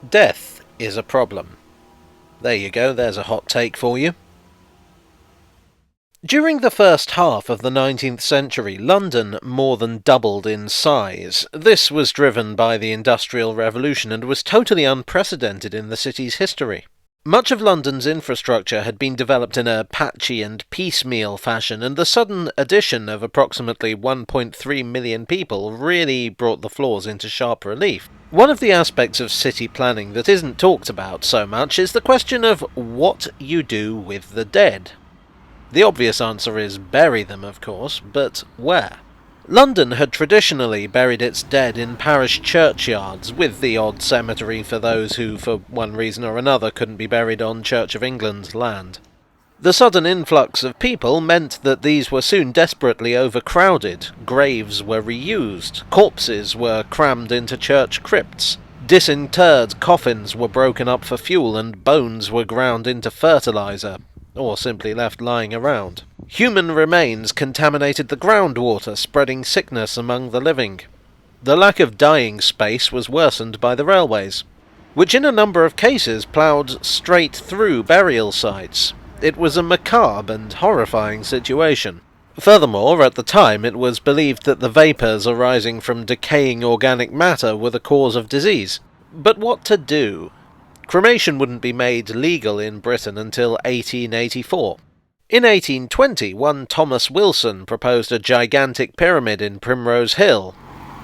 Death is a problem. There you go, there's a hot take for you. During the first half of the 19th century, London more than doubled in size. This was driven by the Industrial Revolution and was totally unprecedented in the city's history. Much of London's infrastructure had been developed in a patchy and piecemeal fashion, and the sudden addition of approximately 1.3 million people really brought the flaws into sharp relief. One of the aspects of city planning that isn't talked about so much is the question of what you do with the dead. The obvious answer is bury them, of course, but where? London had traditionally buried its dead in parish churchyards, with the odd cemetery for those who, for one reason or another, couldn't be buried on Church of England land. The sudden influx of people meant that these were soon desperately overcrowded. Graves were reused, corpses were crammed into church crypts, disinterred coffins were broken up for fuel, and bones were ground into fertilizer, or simply left lying around. Human remains contaminated the groundwater, spreading sickness among the living. The lack of dying space was worsened by the railways, which in a number of cases ploughed straight through burial sites. It was a macabre and horrifying situation. Furthermore, at the time it was believed that the vapours arising from decaying organic matter were the cause of disease. But what to do? Cremation wouldn't be made legal in Britain until 1884. In 1820, one Thomas Wilson proposed a gigantic pyramid in Primrose Hill.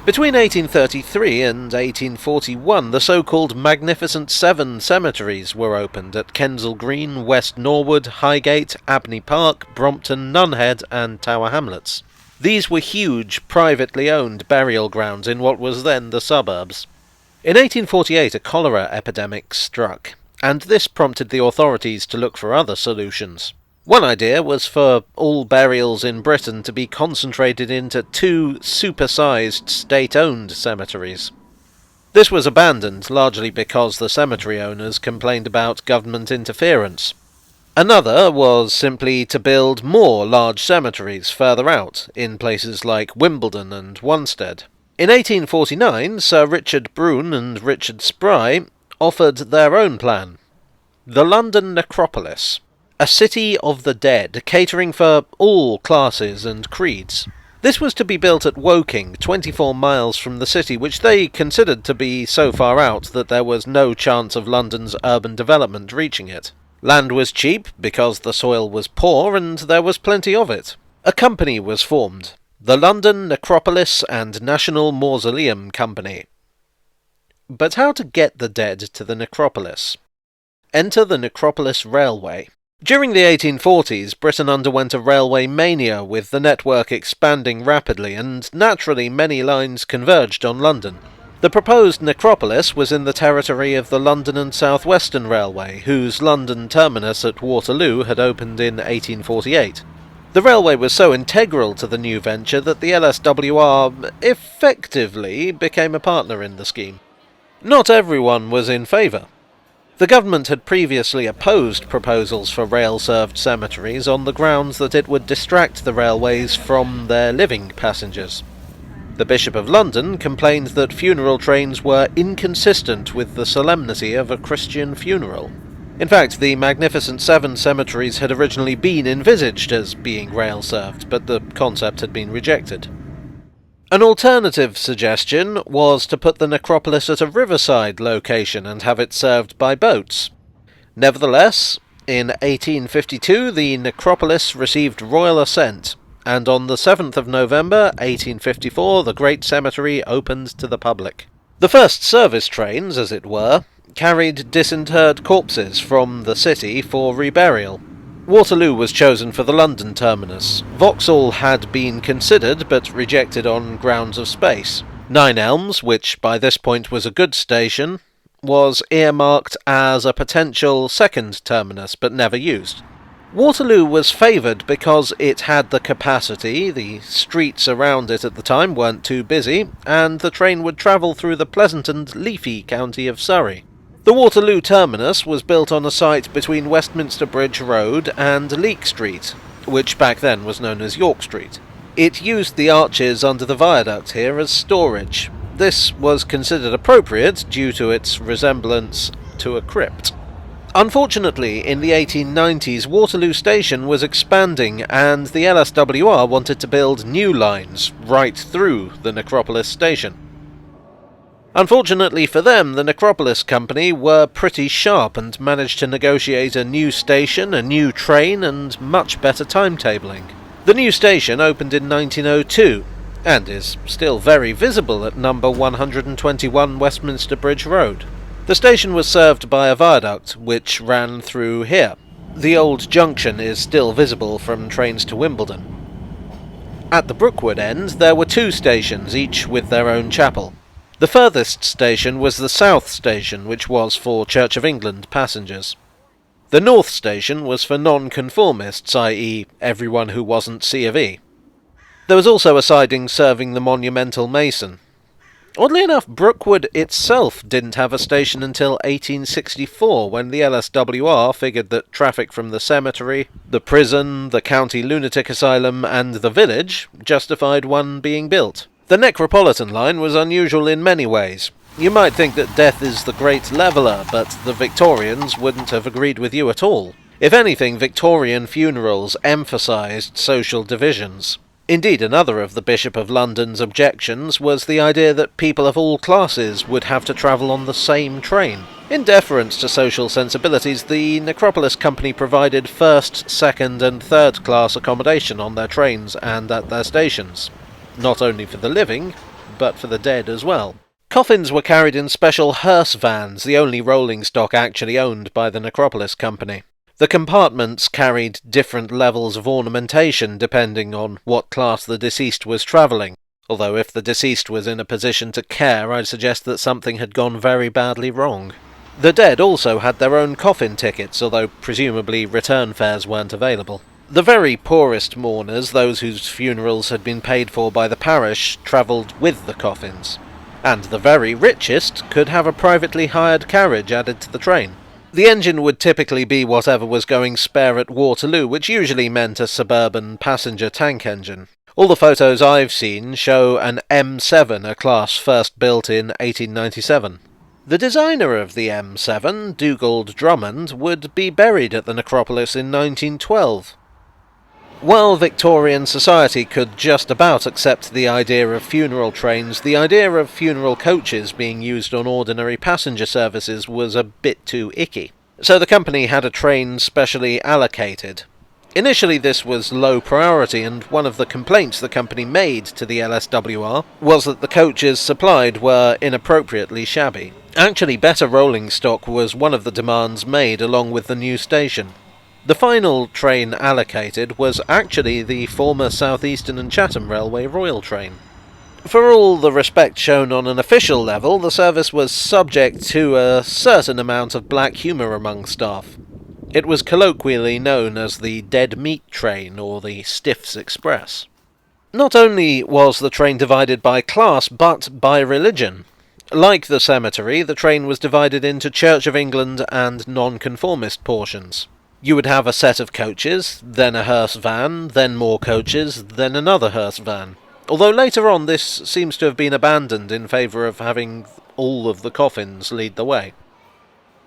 Between 1833 and 1841, the so-called Magnificent Seven cemeteries were opened at Kensal Green, West Norwood, Highgate, Abney Park, Brompton, Nunhead and Tower Hamlets. These were huge, privately owned burial grounds in what was then the suburbs. In 1848 a cholera epidemic struck, and this prompted the authorities to look for other solutions. One idea was for all burials in Britain to be concentrated into 2 supersized state-owned cemeteries. This was abandoned largely because the cemetery owners complained about government interference. Another was simply to build more large cemeteries further out, in places like Wimbledon and Wanstead. In 1849, Sir Richard Brune and Richard Spry offered their own plan. The London Necropolis, a city of the dead, catering for all classes and creeds. This was to be built at Woking, 24 miles from the city, which they considered to be so far out that there was no chance of London's urban development reaching it. Land was cheap because the soil was poor and there was plenty of it. A company was formed, the London Necropolis and National Mausoleum Company. But how to get the dead to the necropolis? Enter the Necropolis Railway. During the 1840s, Britain underwent a railway mania, with the network expanding rapidly, and naturally many lines converged on London. The proposed necropolis was in the territory of the London and South Western Railway, whose London Terminus at Waterloo had opened in 1848. The railway was so integral to the new venture that the LSWR effectively became a partner in the scheme. Not everyone was in favour. The government had previously opposed proposals for rail-served cemeteries on the grounds that it would distract the railways from their living passengers. The Bishop of London complained that funeral trains were inconsistent with the solemnity of a Christian funeral. In fact, the Magnificent Seven cemeteries had originally been envisaged as being rail-served, but the concept had been rejected. An alternative suggestion was to put the necropolis at a riverside location and have it served by boats. Nevertheless, in 1852 the necropolis received royal assent, and on the 7th of November 1854 the great cemetery opened to the public. The first service trains, as it were, carried disinterred corpses from the city for reburial. Waterloo was chosen for the London Terminus. Vauxhall had been considered, but rejected on grounds of space. Nine Elms, which by this point was a good station, was earmarked as a potential second terminus, but never used. Waterloo was favoured because it had the capacity, the streets around it at the time weren't too busy, and the train would travel through the pleasant and leafy county of Surrey. The Waterloo Terminus was built on a site between Westminster Bridge Road and Leek Street, which back then was known as York Street. It used the arches under the viaduct here as storage. This was considered appropriate due to its resemblance to a crypt. Unfortunately, in the 1890s, Waterloo Station was expanding and the LSWR wanted to build new lines right through the Necropolis station. Unfortunately for them, the Necropolis Company were pretty sharp and managed to negotiate a new station, a new train, and much better timetabling. The new station opened in 1902, and is still very visible at number 121 Westminster Bridge Road. The station was served by a viaduct, which ran through here. The old junction is still visible from trains to Wimbledon. At the Brookwood end, there were two stations, each with their own chapel. The furthest station was the South Station, which was for Church of England passengers. The North Station was for non-conformists, i.e. everyone who wasn't C of E. There was also a siding serving the monumental mason. Oddly enough, Brookwood itself didn't have a station until 1864, when the LSWR figured that traffic from the cemetery, the prison, the county lunatic asylum, and the village justified one being built. The Necropolitan line was unusual in many ways. You might think that death is the great leveller, but the Victorians wouldn't have agreed with you at all. If anything, Victorian funerals emphasised social divisions. Indeed, another of the Bishop of London's objections was the idea that people of all classes would have to travel on the same train. In deference to social sensibilities, the Necropolis Company provided first, second and third class accommodation on their trains and at their stations. Not only for the living, but for the dead as well. Coffins were carried in special hearse vans, the only rolling stock actually owned by the Necropolis Company. The compartments carried different levels of ornamentation depending on what class the deceased was travelling, although if the deceased was in a position to care, I'd suggest that something had gone very badly wrong. The dead also had their own coffin tickets, although presumably return fares weren't available. The very poorest mourners, those whose funerals had been paid for by the parish, travelled with the coffins, and the very richest could have a privately hired carriage added to the train. The engine would typically be whatever was going spare at Waterloo, which usually meant a suburban passenger tank engine. All the photos I've seen show an M7, a class first built in 1897. The designer of the M7, Dugald Drummond, would be buried at the Necropolis in 1912. While Victorian society could just about accept the idea of funeral trains, the idea of funeral coaches being used on ordinary passenger services was a bit too icky. So the company had a train specially allocated. Initially this was low priority, and one of the complaints the company made to the LSWR was that the coaches supplied were inappropriately shabby. Actually, better rolling stock was one of the demands made along with the new station. The final train allocated was actually the former South Eastern and Chatham Railway Royal train. For all the respect shown on an official level, the service was subject to a certain amount of black humour among staff. It was colloquially known as the Dead Meat Train or the Stiffs Express. Not only was the train divided by class, but by religion. Like the cemetery, the train was divided into Church of England and nonconformist portions. You would have a set of coaches, then a hearse van, then more coaches, then another hearse van. Although later on this seems to have been abandoned in favour of having all of the coffins lead the way.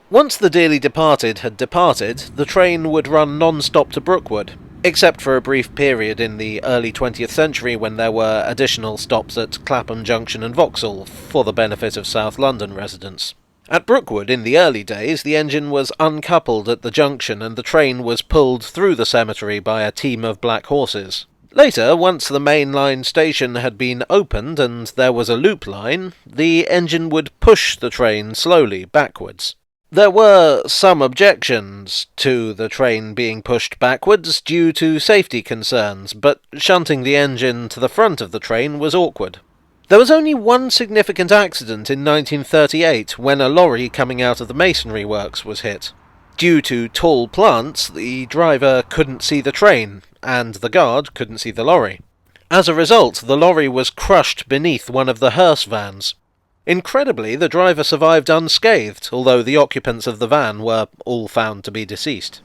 Once the dearly departed had departed, the train would run non-stop to Brookwood, except for a brief period in the early 20th century when there were additional stops at Clapham Junction and Vauxhall for the benefit of South London residents. At Brookwood, in the early days, the engine was uncoupled at the junction and the train was pulled through the cemetery by a team of black horses. Later, once the main line station had been opened and there was a loop line, the engine would push the train slowly backwards. There were some objections to the train being pushed backwards due to safety concerns, but shunting the engine to the front of the train was awkward. There was only one significant accident in 1938 when a lorry coming out of the masonry works was hit. Due to tall plants, the driver couldn't see the train, and the guard couldn't see the lorry. As a result, the lorry was crushed beneath one of the hearse vans. Incredibly, the driver survived unscathed, although the occupants of the van were all found to be deceased.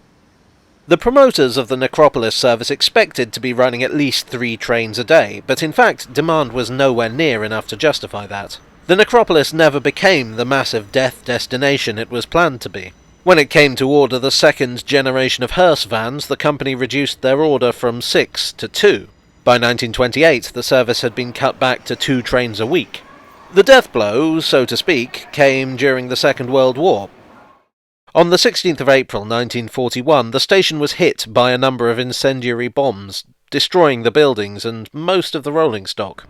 The promoters of the Necropolis service expected to be running at least 3 trains a day, but in fact demand was nowhere near enough to justify that. The Necropolis never became the massive death destination it was planned to be. When it came to order the second generation of hearse vans, the company reduced their order from 6 to 2. By 1928, the service had been cut back to 2 trains a week. The death blow, so to speak, came during the Second World War. On the 16th of April 1941, the station was hit by a number of incendiary bombs, destroying the buildings and most of the rolling stock.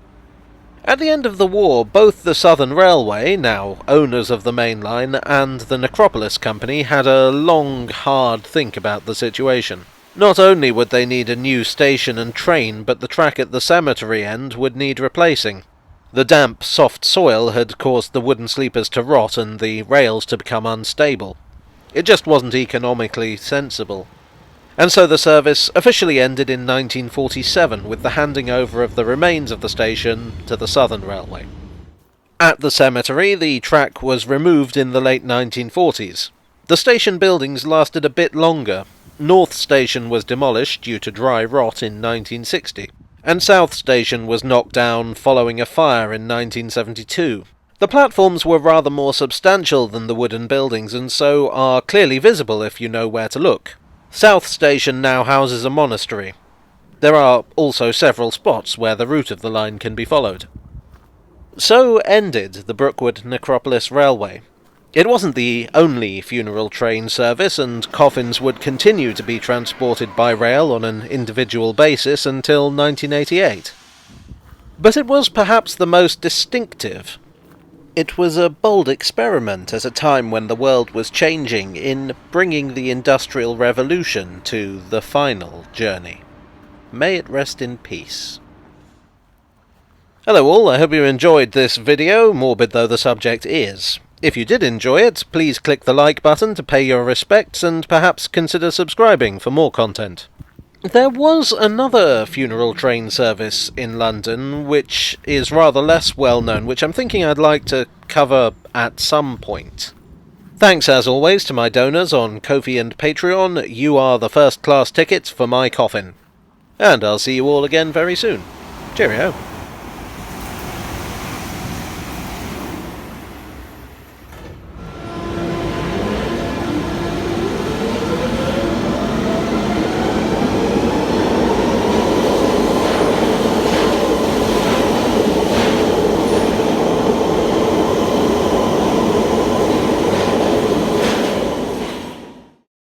At the end of the war, both the Southern Railway, now owners of the main line, and the Necropolis Company had a long, hard think about the situation. Not only would they need a new station and train, but the track at the cemetery end would need replacing. The damp, soft soil had caused the wooden sleepers to rot and the rails to become unstable. It just wasn't economically sensible. And so the service officially ended in 1947 with the handing over of the remains of the station to the Southern Railway. At the cemetery, the track was removed in the late 1940s. The station buildings lasted a bit longer. North Station was demolished due to dry rot in 1960, and South Station was knocked down following a fire in 1972. The platforms were rather more substantial than the wooden buildings and so are clearly visible if you know where to look. South Station now houses a monastery. There are also several spots where the route of the line can be followed. So ended the Brookwood Necropolis Railway. It wasn't the only funeral train service, and coffins would continue to be transported by rail on an individual basis until 1988. But it was perhaps the most distinctive. It was a bold experiment at a time when the world was changing in bringing the Industrial Revolution to the final journey. May it rest in peace. Hello all, I hope you enjoyed this video, morbid though the subject is. If you did enjoy it, please click the like button to pay your respects and perhaps consider subscribing for more content. There was another funeral train service in London, which is rather less well known, which I'm thinking I'd like to cover at some point. Thanks as always to my donors on Ko-fi and Patreon. You are the first class tickets for my coffin. And I'll see you all again very soon. Cheerio.